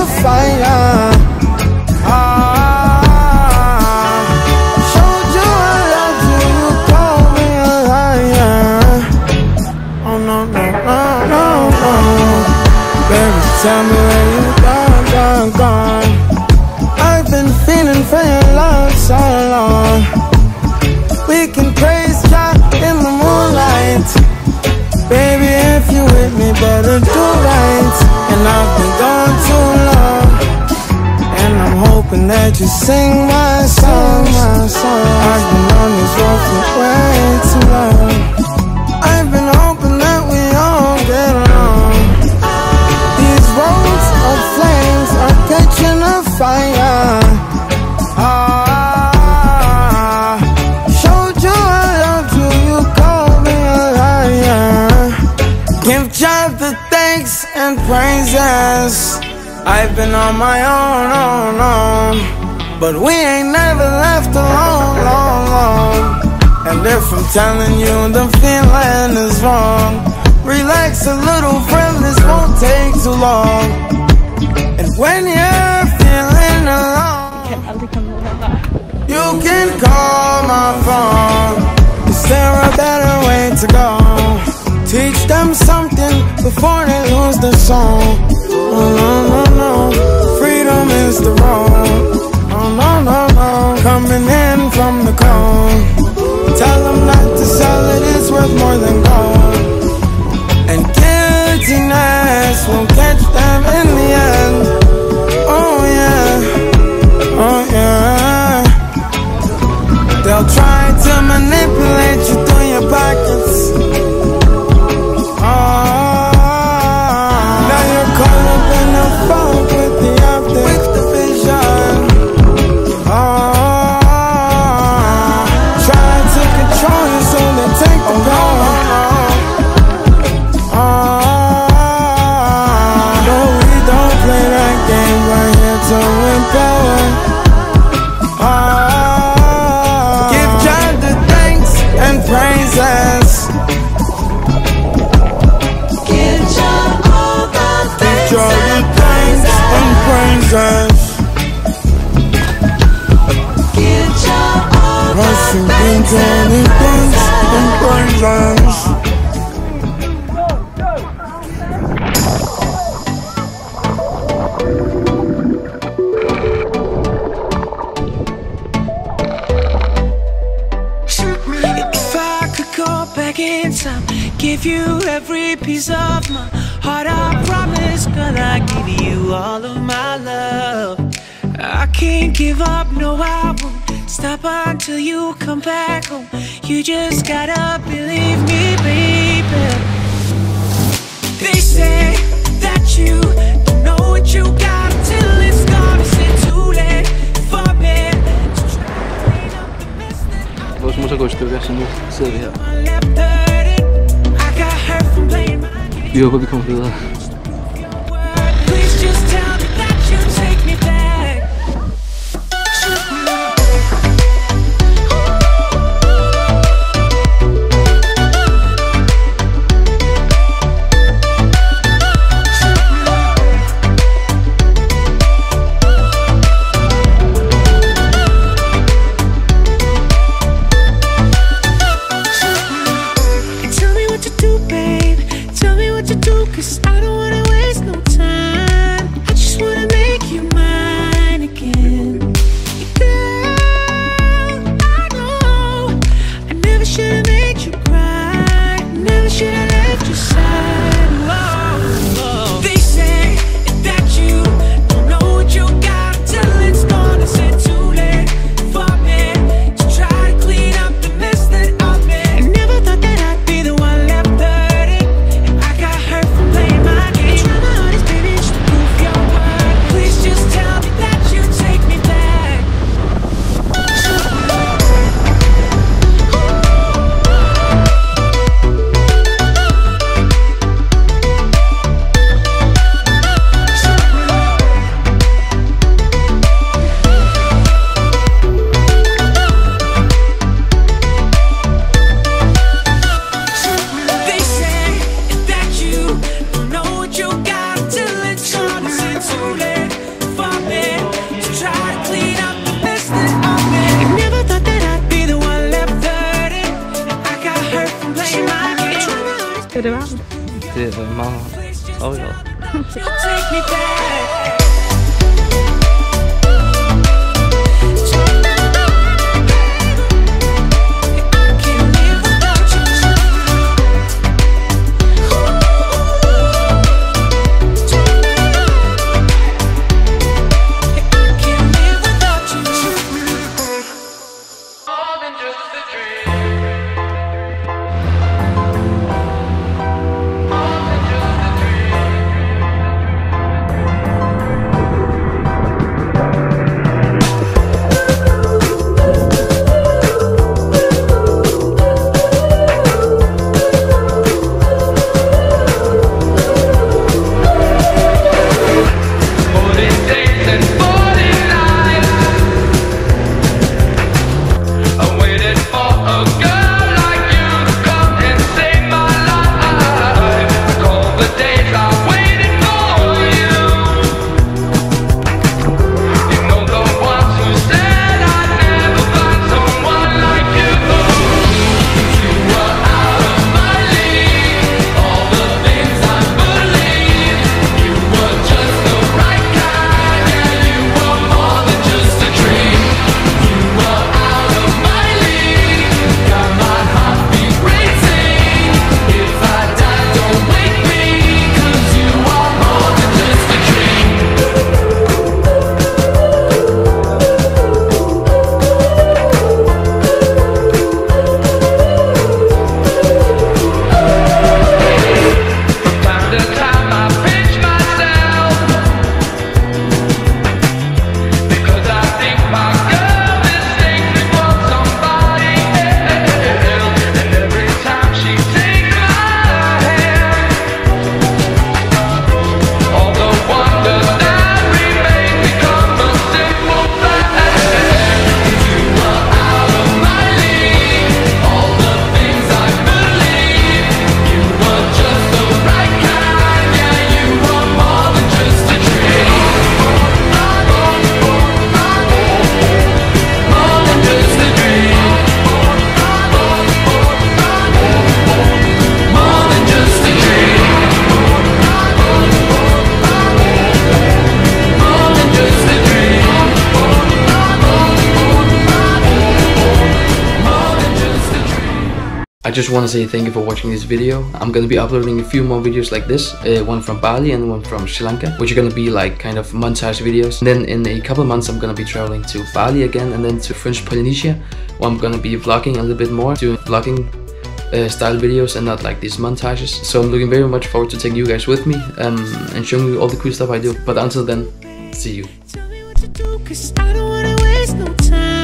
a fire. Showed you I loved you, you called me a liar. Oh no, no, no, no, no. Baby, tell me where you gone. I've been feeling for your love so long. We can praise God in the moonlight. Baby, if you with me, better do right. And I've been gone too long, and I'm hoping that you sing my song. I've been on this road for way too long. I've been hoping that we all get along. These roads of flames are catching a fire. Showed you I loved you, you called me a liar. Give God the thanks and praises. I've been on my own, but we ain't never left alone. And if I'm telling you the feeling is wrong, relax a little, friend, this won't take too long. And when you're feeling alone, you can call my phone. Is there a better way to go? Teach them something before they lose the song. Oh no, no, no, freedom is the road. Oh no, no, no, coming in from the cold. Tell them not to sell it, it's worth more than gold. And guiltiness will catch them in the end. Oh yeah, oh yeah. They'll try to manipulate you through your pockets. Now you're caught up in the fog with the optics, with the vision. Try to control you so they take the power. No, we don't play that game, we're here to empower. Give God the thanks and praises. Give God all the thanks and praises. Give God all the thanks and praises. If I could go back in time, give you every piece of my heart, I promise, gonna give you all of my love. I can't give up, no I won't stop until you come back home. You just gotta believe me, baby. They say that you don't know what you got till it's gone. Is it too late for me to try to clean up the mess that Vores motorgårdsstykker, så nu sidder vi her. Vi håber, vi kommer videre. Please just tell me that you take me back. Tell me what to do, babe. Tell me what to do, 'cause I don't wanna waste no time. I just wanna make you mine again. Girl, I know I never should've made you cry. Never should've left your side. Whoa. They say that you don't know what you got till it's gone. Is it too late for me to try to clean up the mess that I made? I never thought that I'd be the one left hurting. I got hurt from playing my game. Try my hardest, baby, Det er meget afgjort. I just want to say thank you for watching this video. I'm gonna be uploading a few more videos like this, one from Bali and one from Sri Lanka, which are gonna be like kind of montage videos. And then in a couple of months I'm gonna be traveling to Bali again and then to French Polynesia, where I'm gonna be vlogging a little bit more, doing vlogging style videos and not like these montages. So I'm looking very much forward to taking you guys with me and showing you all the cool stuff I do. But until then, see you. Tell me what to do, 'cause I don't wanna waste no time.